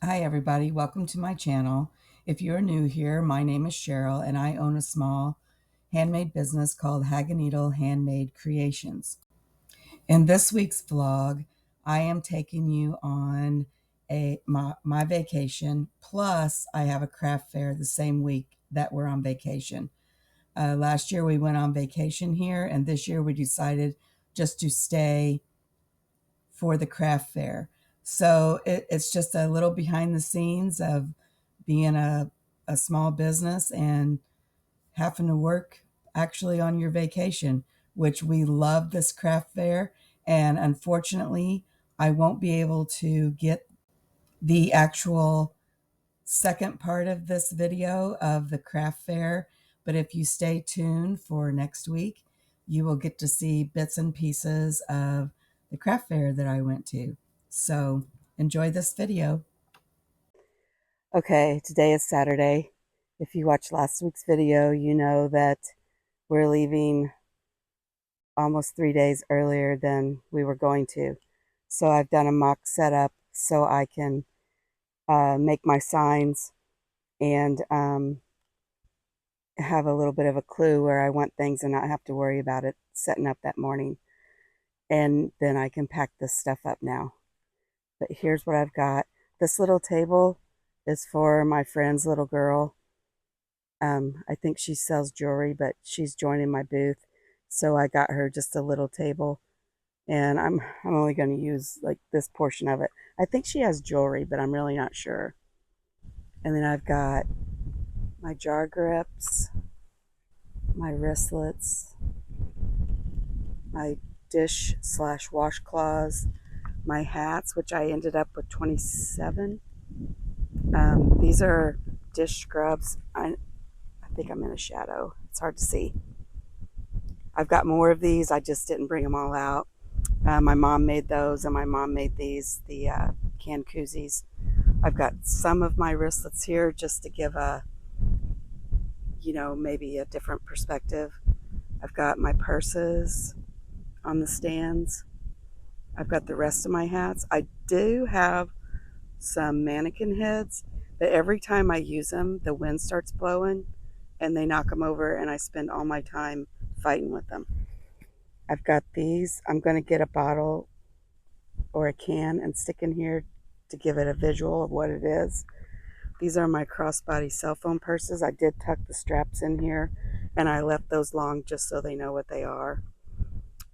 Hi everybody, welcome to my channel. If you're new here, my name is Cheryl and I own a small handmade business called Hag-a-needle Handmade Creations. In this week's vlog, I am taking you on my vacation, plus I have a craft fair the same week that we're on vacation. Last year we went on vacation here, and this year we decided just to stay for the craft fair. So it's just a little behind the scenes of being a small business and having to work actually on your vacation, which we love this craft fair. And unfortunately, I won't be able to get the actual second part of this video of the craft fair. But if you stay tuned for next week, you will get to see bits and pieces of the craft fair that I went to. So enjoy this video. Okay, today is Saturday. If you watched last week's video, you know that we're leaving almost 3 days earlier than we were going to. So I've done a mock setup so I can make my signs and have a little bit of a clue where I want things and not have to worry about it setting up that morning. And then I can pack this stuff up now. But here's what I've got. This little table is for my friend's little girl. I think she sells jewelry, but she's joining my booth. So I got her just a little table, and I'm only going to use like this portion of it. I think she has jewelry, but I'm really not sure. And then I've got my jar grips, my wristlets, my dish slash washcloths, my hats, which I ended up with 27. These are dish scrubs. I think I'm in a shadow. It's hard to see. I've got more of these. I just didn't bring them all out. My mom made those, and my mom made these, the canned koozies. I've got some of my wristlets here just to give a, maybe a different perspective. I've got my purses on the stands. I've got the rest of my hats. I do have some mannequin heads, but every time I use them, the wind starts blowing and they knock them over, and I spend all my time fighting with them. I've got these. I'm going to get a bottle or a can and stick in here to give it a visual of what it is. These are my crossbody cell phone purses. I did tuck the straps in here, and I left those long just so they know what they are.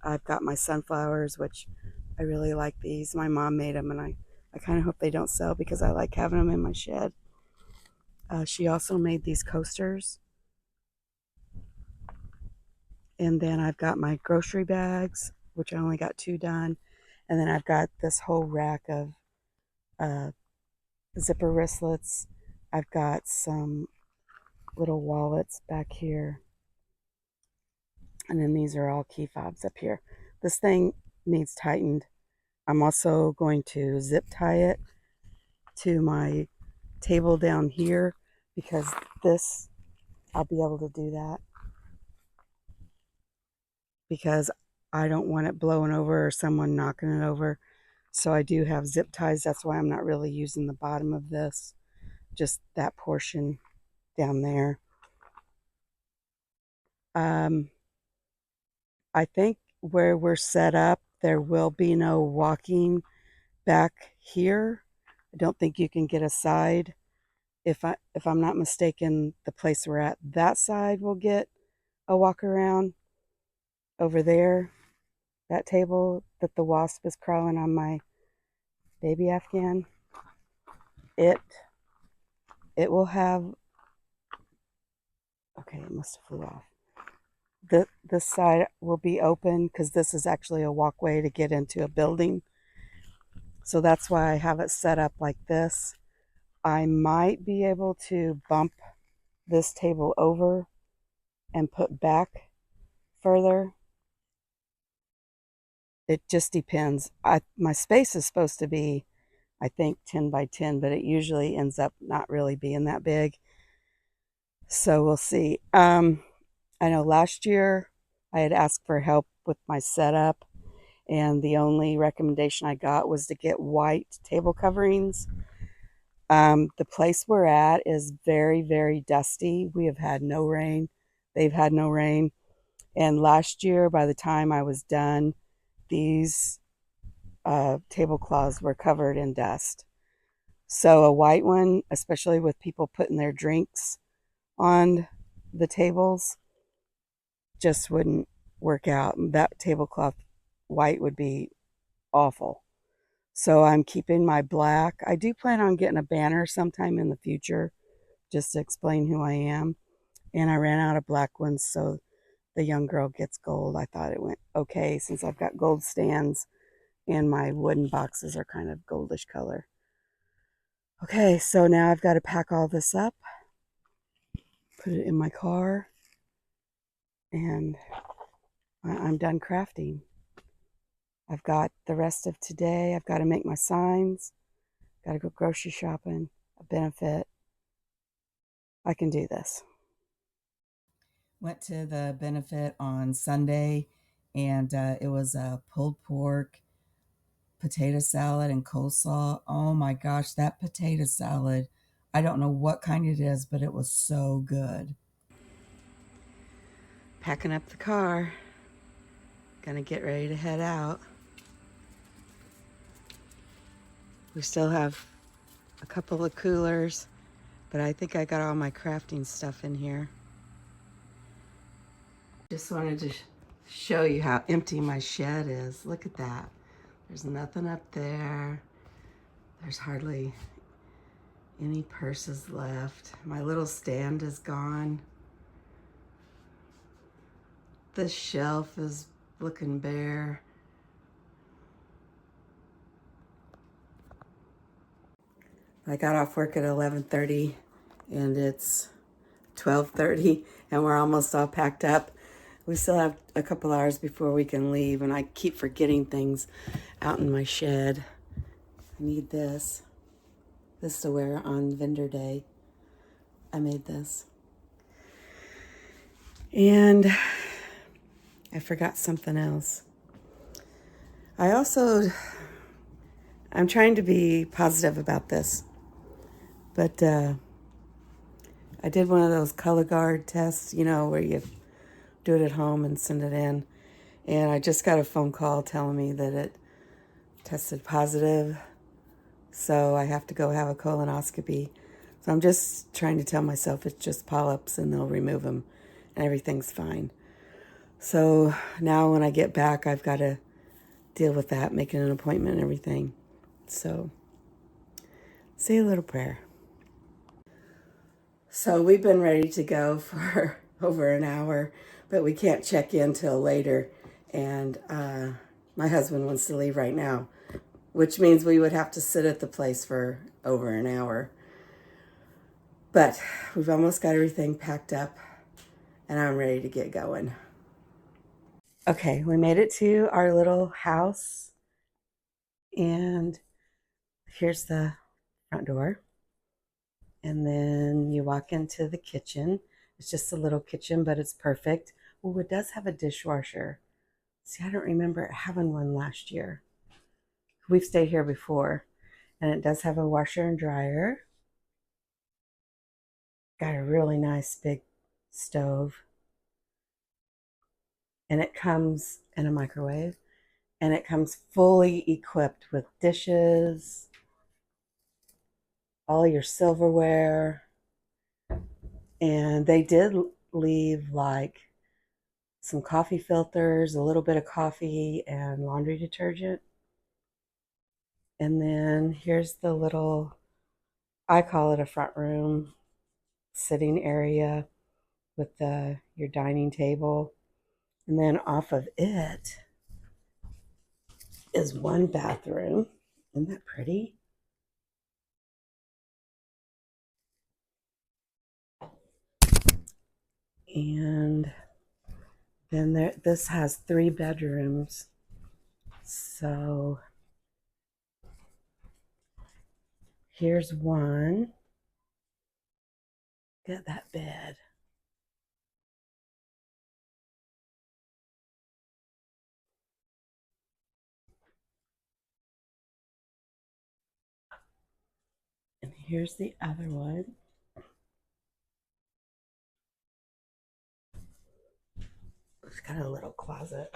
I've got my sunflowers, which I really like these. My mom made them, and I kind of hope they don't sell because I like having them in my shed. She also made these coasters. And then I've got my grocery bags, which I only got 2 done. And then I've got this whole rack of uh, zipper wristlets. I've got some little wallets back here. And then these are all key fobs up here. This thing needs tightened. I'm also going to zip tie it to my table down here because this, I'll be able to do that because I don't want it blowing over or someone knocking it over. So I do have zip ties. That's why I'm not really using the bottom of this, just that portion down there. I think where we're set up, there will be no walking back here. I don't think you can get a side. If I'm not mistaken, the place we're at, that side will get a walk around. Over there, that table that the wasp is crawling on my baby Afghan, it will have, okay, it must have flew off. This side will be open because this is actually a walkway to get into a building. So that's why I have it set up like this. I might be able to bump this table over and put back further. It just depends. My space is supposed to be, I think, 10 by 10, but it usually ends up not really being that big. So we'll see. I know last year I had asked for help with my setup, and the only recommendation I got was to get white table coverings. The place we're at is very, very dusty. We have had no rain. They've had no rain. And last year, by the time I was done, these tablecloths were covered in dust. So a white one, especially with people putting their drinks on the tables, just wouldn't work out. That tablecloth white would be awful. So I'm keeping my black. I do plan on getting a banner sometime in the future just to explain who I am. And I ran out of black ones, so the young girl gets gold. I thought it went okay since I've got gold stands and my wooden boxes are kind of goldish color. Okay, so now I've got to pack all this up, put it in my car, and I'm done crafting. I've got the rest of today. I've got to make my signs, got to go grocery shopping, a benefit. I can do this. Went to the benefit on Sunday, and it was a pulled pork, potato salad, and coleslaw. Oh my gosh, that potato salad. I don't know what kind it is, but it was so good. Packing up the car. Gonna get ready to head out. We still have a couple of coolers, but I think I got all my crafting stuff in here. Just wanted to show you how empty my shed is. Look at that. There's nothing up there. There's hardly any purses left. My little stand is gone. The shelf is looking bare. I got off work at 11:30 and it's 12:30 and we're almost all packed up. We still have a couple hours before we can leave, and I keep forgetting things out in my shed. I need this to wear on vendor day. I made this. And I forgot something else. I'm trying to be positive about this, but I did one of those color guard tests, where you do it at home and send it in. And I just got a phone call telling me that it tested positive. So I have to go have a colonoscopy. So I'm just trying to tell myself it's just polyps and they'll remove them and everything's fine. So now when I get back, I've got to deal with that, making an appointment and everything. So say a little prayer. So we've been ready to go for over an hour, but we can't check in till later. And my husband wants to leave right now, which means we would have to sit at the place for over an hour. But we've almost got everything packed up and I'm ready to get going. Okay, we made it to our little house and here's the front door. And then you walk into the kitchen. It's just a little kitchen, but it's perfect. Oh, it does have a dishwasher. See, I don't remember having one last year. We've stayed here before. And it does have a washer and dryer. Got a really nice big stove. And it comes in a microwave. And it comes fully equipped with dishes, all your silverware. And they did leave like some coffee filters, a little bit of coffee, and laundry detergent. And then here's the little, I call it a front room sitting area with your dining table. And then off of it is one bathroom. Isn't that pretty? And then this has 3 bedrooms. So here's one. Get that bed. And Here's the other one. It's got a little closet.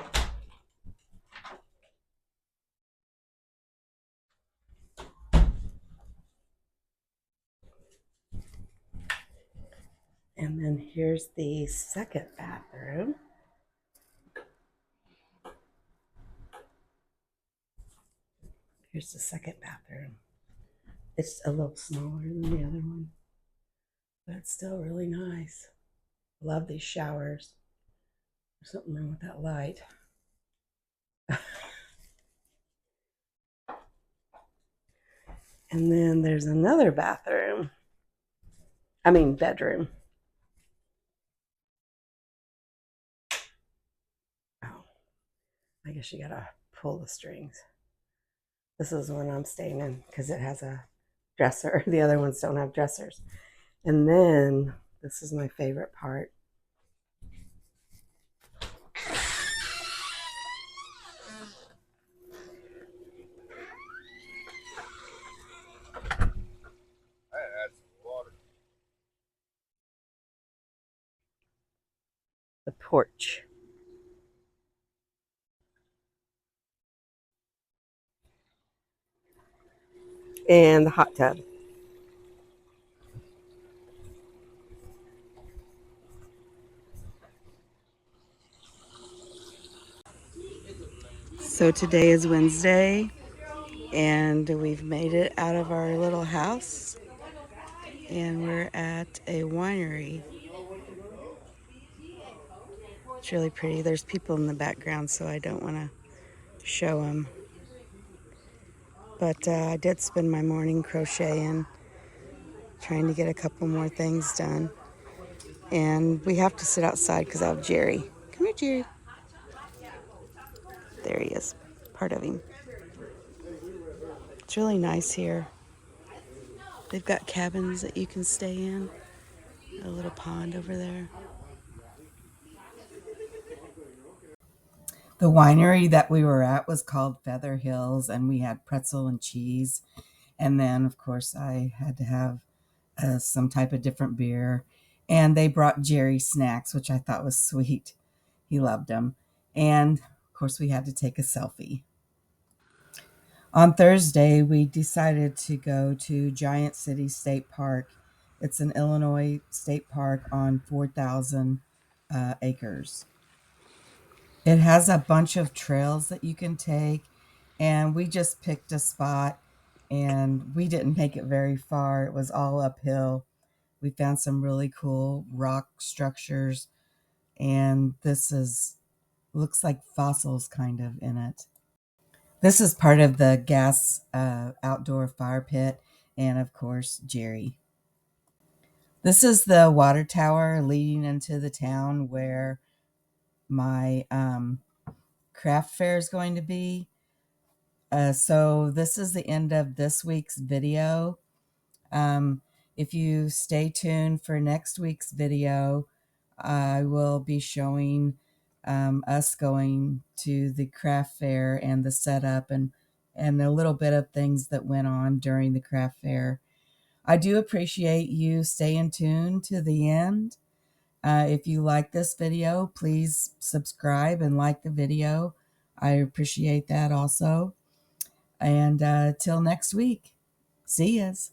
And then here's the second bathroom. Here's the second bathroom. It's a little smaller than the other one, but it's still really nice. Love these showers. There's something wrong with that light. And then there's another bedroom. Oh, I guess you gotta pull the strings. This is one I'm staying in because it has a dresser. The other ones don't have dressers. And then this is my favorite part. The porch. And the hot tub. So today is Wednesday, and we've made it out of our little house, and we're at a winery. It's really pretty. There's people in the background, so I don't want to show them. But I did spend my morning crocheting, trying to get a couple more things done. And we have to sit outside because I have Jerry. Come here, Jerry. There he is, part of him. It's really nice here. They've got cabins that you can stay in. A little pond over there. The winery that we were at was called Feather Hills, and we had pretzel and cheese. And then, of course, I had to have some type of different beer. And they brought Jerry snacks, which I thought was sweet. He loved them. And, of course, we had to take a selfie. On Thursday, we decided to go to Giant City State Park. It's an Illinois state park on 4,000 acres. It has a bunch of trails that you can take, and we just picked a spot, and we didn't make it very far. It was all uphill. We found some really cool rock structures, and looks like fossils kind of in it. This is part of the gas outdoor fire pit, and of course, Jerry. This is the water tower leading into the town where my craft fair is going to be. So this is the end of this week's video. Um, if you stay tuned for next week's video, I will be showing us going to the craft fair and the setup and a little bit of things that went on during the craft fair. I do appreciate you staying tuned to the end. If you like this video, please subscribe and like the video. I appreciate that also. And till next week, see yas.